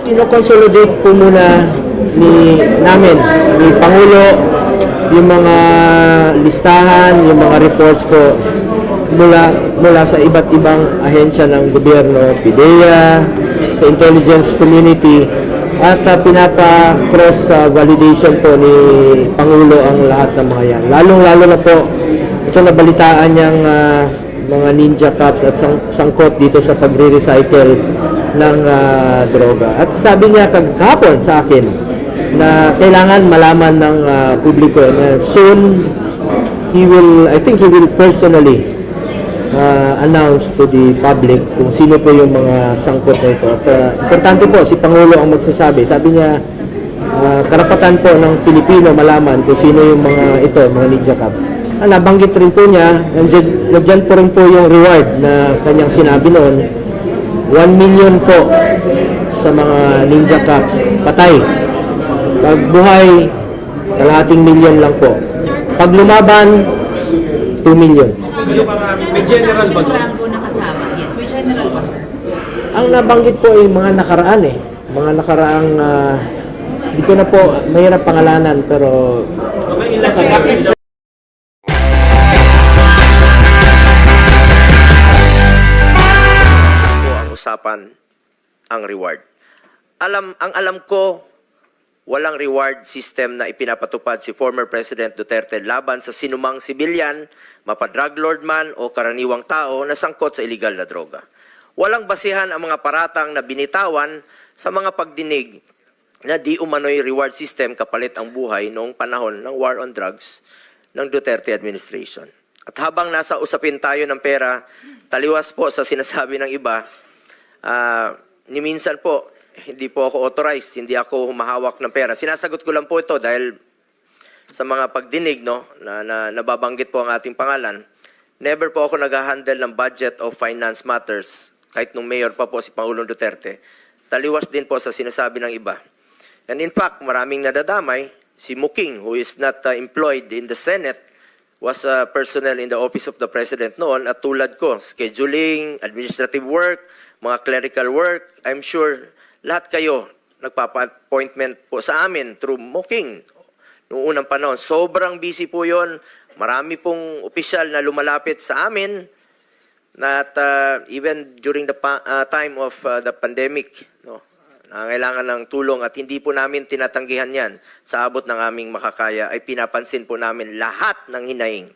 Kino-consolidate po muna namin, ni Pangulo, yung mga listahan, yung mga reports po mula sa iba't ibang ahensya ng gobyerno, PIDEA, sa intelligence community, at pinapa-cross validation po ni Pangulo ang lahat ng mga yan. Lalong-lalo na po, ito nabalitaan niyang mga ninja cops at sangkot dito sa pagre-recycle ng droga. At sabi niya kahapon sa akin na kailangan malaman ng publiko na soon I think he will personally announce to the public kung sino po yung mga sangkot na ito. At importante po, si Pangulo ang magsasabi. Sabi niya, karapatan po ng Pilipino malaman kung sino yung mga ito, mga ninja cops. Nabanggit rin po niya, nandiyan po rin po yung reward na kanyang sinabi noon, 1 million po sa mga ninja cops, patay. Pag buhay, kalahating milyon lang po. Pag lumaban, 2 million. May general ba doon? Yes, may general ba, sir? Ang nabanggit po ay mga nakaraan Mga nakaraang, di ko na po mahirap pangalanan, pero May ilan usapan ang reward. Ang alam ko, walang reward system na ipinapatupad si former President Duterte laban sa sinumang sibilyan, mapa-drug lord man o karaniwang tao na sangkot sa illegal na droga. Walang basihan ang mga paratang na binitawan sa mga pagdinig na di umano'y reward system kapalit ang buhay noong panahon ng war on drugs ng Duterte administration. At habang nasa usapin tayo ng pera, taliwas po sa sinasabi ng iba, ni minsan po, hindi po ako authorized, hindi ako humahawak ng pera. Sinasagot ko lang po ito dahil sa mga pagdinig na nababanggit po ang ating pangalan. Never po ako nag-handle ng budget of finance matters, kahit nung mayor pa po si Pangulong Duterte. Taliwas din po sa sinasabi ng iba. And in fact, maraming nadadamay. Si Muking, who is not employed in the Senate, was a personnel in the Office of the President noon, at tulad ko, scheduling, administrative work, mga clerical work. I'm sure lahat kayo nagpapa-appointment po sa amin through Muking noong unang panahon. Sobrang busy po yon. Marami pong opisyal na lumalapit sa amin at even during the time of the pandemic, no, nangangailangan ng tulong at hindi po namin tinatanggihan yan. Sa abot ng aming makakaya ay pinapansin po namin lahat ng hinaing.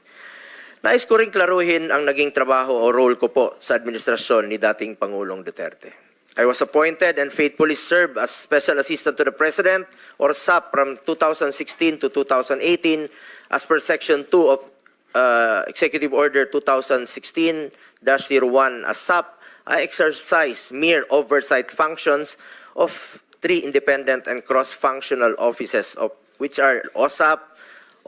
Nais ko rin klaruhin ang naging trabaho o role ko po sa administrasyon ni dating Pangulong Duterte. I was appointed and faithfully served as Special Assistant to the President or SAP from 2016 to 2018 as per Section 2 of Executive Order 2016-01 as SAP. I exercise mere oversight functions of 3 independent and cross-functional offices of which are OSAP,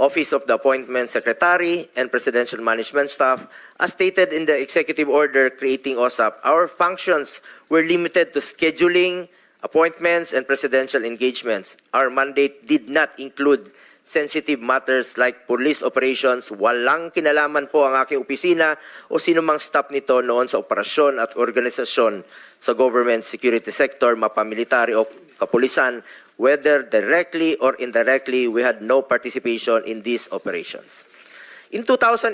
Office of the Appointment Secretary, and Presidential Management Staff. As stated in the Executive Order creating OSAP, our functions were limited to scheduling, appointments, and presidential engagements. Our mandate did not include sensitive matters like police operations. Walang kinalaman po ang aking opisina o sinumang staff nito noon sa operasyon at organisasyon sa government security sector, mapamilitary o kapulisan. Whether directly or indirectly, we had no participation in these operations. In 2018,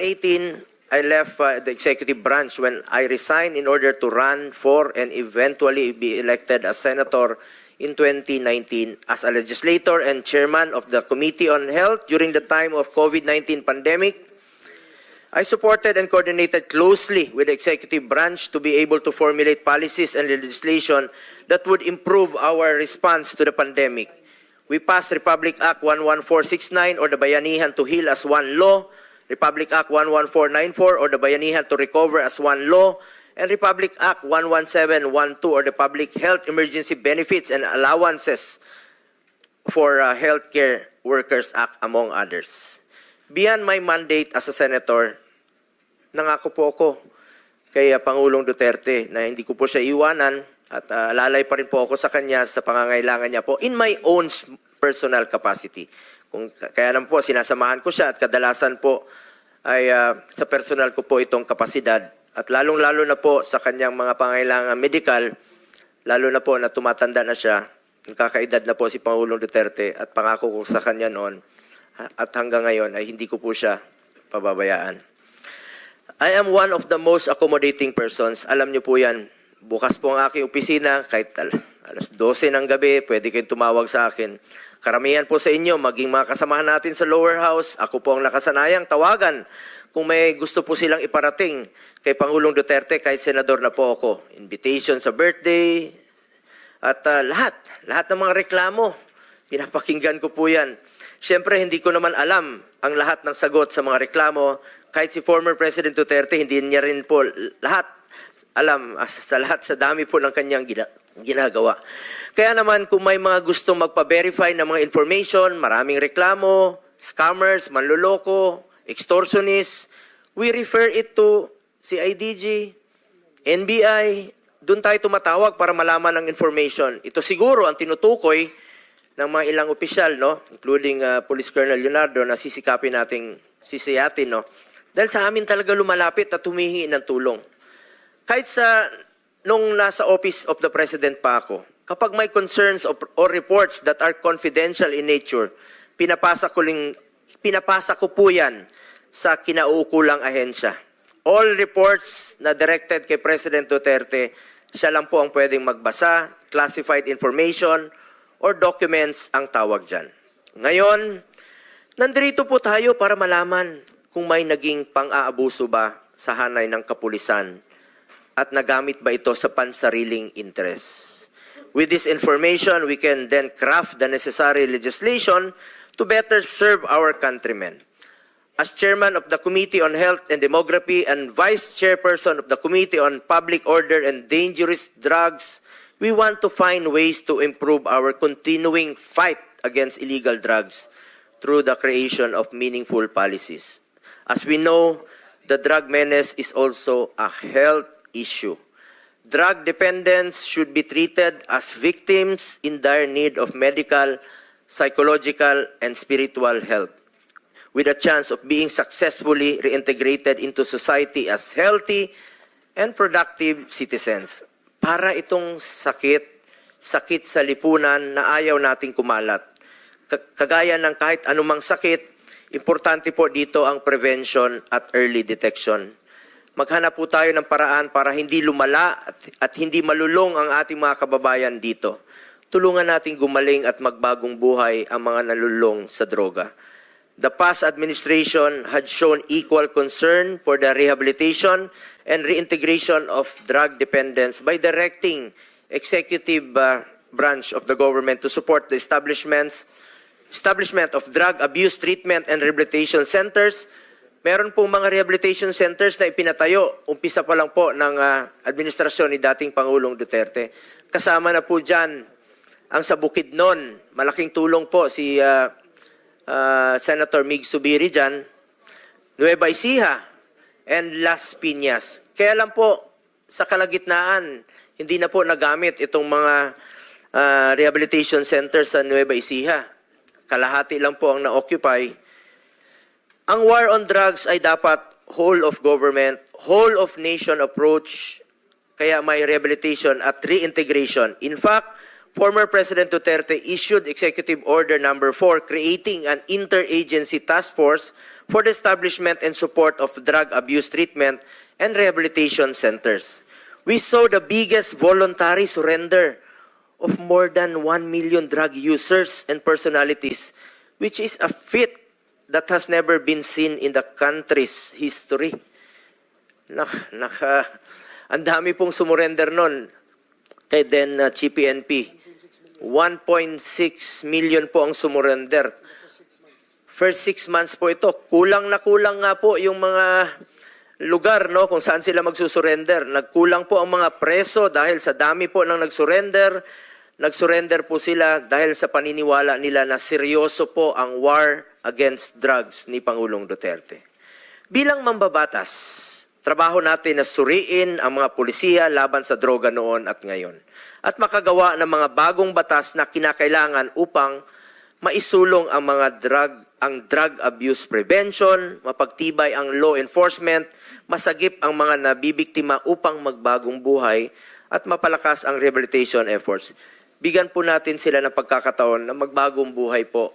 I left the executive branch when I resigned in order to run for and eventually be elected as senator in 2019 as a legislator and chairman of the Committee on Health during the time of COVID-19 pandemic. I supported and coordinated closely with the executive branch to be able to formulate policies and legislation that would improve our response to the pandemic. We passed Republic Act 11469 or the Bayanihan to Heal as one law, Republic Act 11494 or the Bayanihan to Recover as one law, and Republic Act 11712 or the Public Health Emergency Benefits and Allowances for Healthcare Workers Act, among others. Beyond my mandate as a senator, nangako po ako kay Pangulong Duterte na hindi ko po siya iwanan at lalay pa rin po ako sa kanya sa pangangailangan niya po in my own personal capacity. Kaya naman po, sinasamahan ko siya at kadalasan po ay sa personal ko po itong kapasidad. At lalong-lalo na po sa kanyang mga pangangailangan medikal, lalo na po na tumatanda na siya, Kakaedad na po si Pangulong Duterte at pangako ko sa kanya noon at hanggang ngayon ay hindi ko po siya pababayaan. I am one of the most accommodating persons. Alam niyo po yan. Bukas po ang aking opisina, kahit alas 12 ng gabi, pwede kayong tumawag sa akin. Karamihan po sa inyo, maging mga kasamahan natin sa lower house, ako po ang nakasanayang tawagan kung may gusto po silang iparating kay Pangulong Duterte, kahit senador na po ako. Invitation sa birthday, at lahat ng mga reklamo, pinapakinggan ko po yan. Siyempre, hindi ko naman alam ang lahat ng sagot sa mga reklamo. Kahit si former President Duterte, hindi niya rin po lahat alam sa lahat, sa dami po ng kanyang ginagawa. Kaya naman, kung may mga gustong magpa-verify ng mga information, maraming reklamo, scammers, manloloko, extortionists, we refer it to CIDG, NBI, doon tayo tumatawag para malaman ng information. Ito siguro ang tinutukoy ng mga ilang opisyal, no? Including Police Colonel Leonardo, na sisikapin nating sisiyatin, no? Dahil sa amin talaga lumalapit at humihingi ng tulong. Kahit nung nasa Office of the President pa ako, kapag may concerns or reports that are confidential in nature, pinapasa ko po yan sa kinauukulang ahensya. All reports na directed kay President Duterte, siya lang po ang pwedeng magbasa, classified information, or documents ang tawag dyan. Ngayon, nandito po tayo para malaman kung may naging pang-aabuso ba sa hanay ng kapulisan at nagamit ba ito sa pansariling interest. With this information, we can then craft the necessary legislation to better serve our countrymen. As chairman of the Committee on Health and Demography and vice chairperson of the Committee on Public Order and Dangerous Drugs, we want to find ways to improve our continuing fight against illegal drugs through the creation of meaningful policies. As we know, the drug menace is also a health issue. Drug dependents should be treated as victims in dire need of medical, psychological, and spiritual help, with a chance of being successfully reintegrated into society as healthy and productive citizens. Para itong sakit sa lipunan na ayaw nating kumalat. Kagaya ng kahit anumang sakit, importante po dito ang prevention at early detection. Maghanap po tayo ng paraan para hindi lumala at hindi malulong ang ating mga kababayan dito. Tulungan natin gumaling at magbagong buhay ang mga nalulong sa droga. The past administration had shown equal concern for the rehabilitation and reintegration of drug dependents by directing executive branch of the government to support the establishment of drug abuse treatment and rehabilitation centers. Meron pong mga rehabilitation centers na ipinatayo, umpisa pa lang po ng administrasyon ni dating Pangulong Duterte. Kasama na po dyan ang sa Bukidnon, malaking tulong po si Senator Mig Zubiri dyan, Nueva Ecija, and Las Piñas. Kaya lang po, sa kalagitnaan, hindi na po nagamit itong mga rehabilitation centers sa Nueva Ecija. Kalahati lang po ang na-occupy. Ang war on drugs ay dapat whole of government, whole of nation approach, kaya may rehabilitation at reintegration. In fact, former President Duterte issued Executive Order Number 4 creating an interagency task force for the establishment and support of drug abuse treatment and rehabilitation centers. We saw the biggest voluntary surrender of more than 1 million drug users and personalities, which is a feat that has never been seen in the country's history. Ang dami pong sumurrender nun kay then Chief PNP. 1.6 million po ang sumurrender. First 6 months po ito. Kulang na kulang nga po yung mga lugar, no, kung saan sila magsusurrender. Nagkulang po ang mga preso dahil sa dami po ng nagsurrender. Nagsurrender po sila dahil sa paniniwala nila na seryoso po ang war against drugs ni Pangulong Duterte. Bilang mambabatas, trabaho natin na suriin ang mga pulisiya laban sa droga noon at ngayon. At makagawa ng mga bagong batas na kinakailangan upang maisulong ang drug abuse prevention, mapagtibay ang law enforcement, masagip ang mga nabibiktima upang magbagong buhay, at mapalakas ang rehabilitation efforts. bigyan po natin sila ng pagkakataon na magbagong buhay po.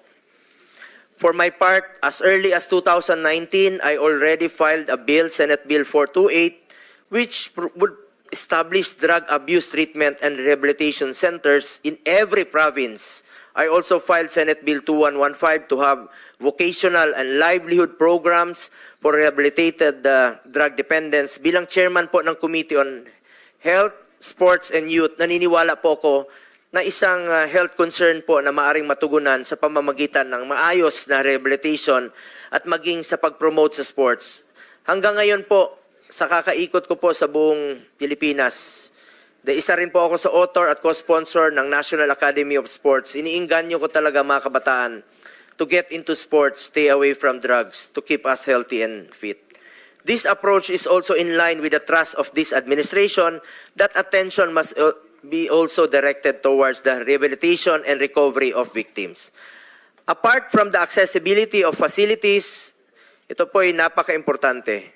For my part, as early as 2019, I already filed a bill, Senate Bill 428, which would establish drug abuse treatment and rehabilitation centers in every province. I also filed Senate Bill 2115 to have vocational and livelihood programs for rehabilitated drug dependents. Bilang chairman po ng Committee on Health, Sports and Youth, naniniwala po ko na isang health concern po na maaring matugunan sa pamamagitan ng maayos na rehabilitation at maging sa pag-promote sa sports. Hanggang ngayon po, sa kakaikot ko po sa buong Pilipinas, isa rin po ako sa author at co-sponsor ng National Academy of Sports. Iniinganyo ko talaga mga kabataan to get into sports, stay away from drugs, to keep us healthy and fit. This approach is also in line with the trust of this administration that attention must be also directed towards the rehabilitation and recovery of victims. Apart from the accessibility of facilities, ito po ay napaka-importante.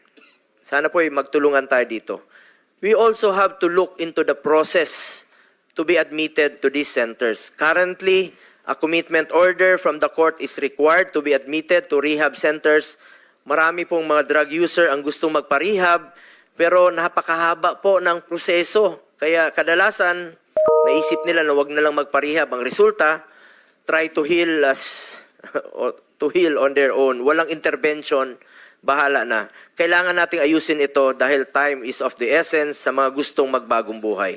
Sana po ay magtulungan tayo dito. We also have to look into the process to be admitted to these centers. Currently, a commitment order from the court is required to be admitted to rehab centers. Marami pong mga drug user ang gustong magpa-rehab, pero napakahaba po ng proseso. Kaya kadalasan, naisip nila na wag na lang magpa-rehab. Ang resulta, try to heal to heal on their own. Walang intervention, bahala na. Kailangan nating ayusin ito dahil time is of the essence sa mga gustong magbagong buhay.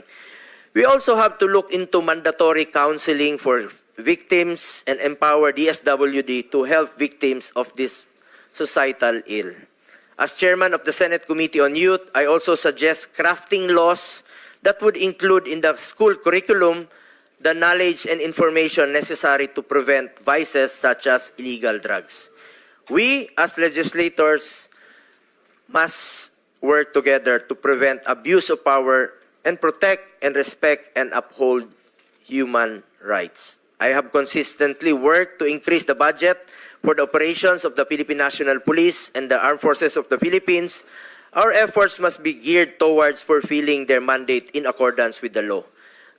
We also have to look into mandatory counseling for victims and empower DSWD to help victims of this societal ill. As chairman of the Senate Committee on Youth, I also suggest crafting laws that would include in the school curriculum the knowledge and information necessary to prevent vices such as illegal drugs. We, as legislators, must work together to prevent abuse of power and protect and respect and uphold human rights. I have consistently worked to increase the budget for the operations of the Philippine National Police and the Armed Forces of the Philippines. Our efforts must be geared towards fulfilling their mandate in accordance with the law.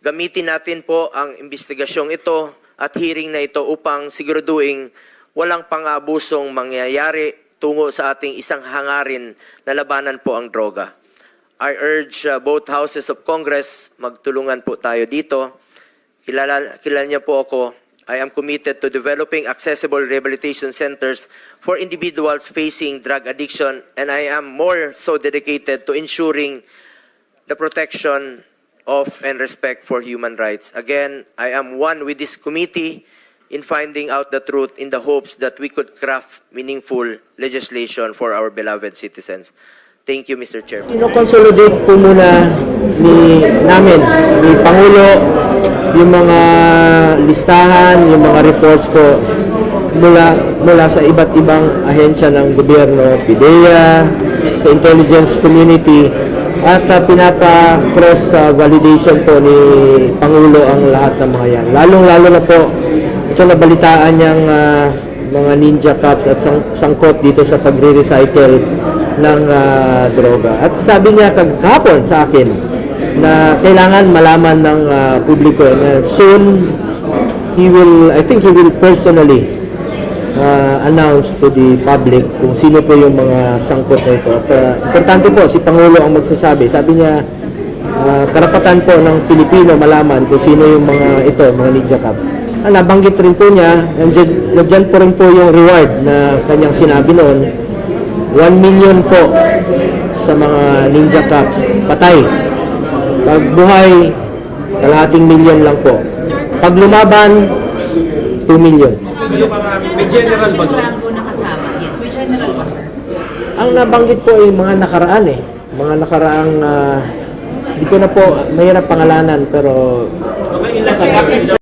Gamitin natin po ang investigasyong ito at hearing na ito upang siguraduhin walang pang-abusong mangyayari tungo sa ating isang hangarin na labanan po ang droga. I urge both houses of Congress, magtulungan po tayo dito. Kilala niya po ako. I am committed to developing accessible rehabilitation centers for individuals facing drug addiction, and I am more so dedicated to ensuring the protection of and respect for human rights. Again, I am one with this committee in finding out the truth in the hopes that we could craft meaningful legislation for our beloved citizens. Thank you, Mr. Chairman. Ino-consolidate po muna ni Pangulo, yung mga listahan, yung mga reports po mula sa iba't ibang ahensya ng gobyerno, PIDEA, sa intelligence community, at pinapa-cross validation po ni Pangulo ang lahat ng mga yan. Lalong-lalo na po, ito nabalitaan niyang mga ninja cops at sangkot dito sa pagre-recycle ng droga. At sabi niya kahapon sa akin na kailangan malaman ng publiko na soon I think he will personally announce to the public kung sino po yung mga sangkot na ito. At importante po, si Pangulo ang magsasabi. Sabi niya, karapatan po ng Pilipino malaman kung sino yung mga ito, mga ninja cops. Nabanggit rin po niya, nandiyan po rin po yung reward na kanyang sinabi noon, 1 million po sa mga ninja cops, patay. Pag buhay, kalahating milyon lang po. Pag lumaban, 2 million. May general ba rango na kasama? Yes, may general ba, sir? Ang nabanggit po ay mga nakaraan mga nakaraang, di ko na po, mahirap pangalanan, pero Sir,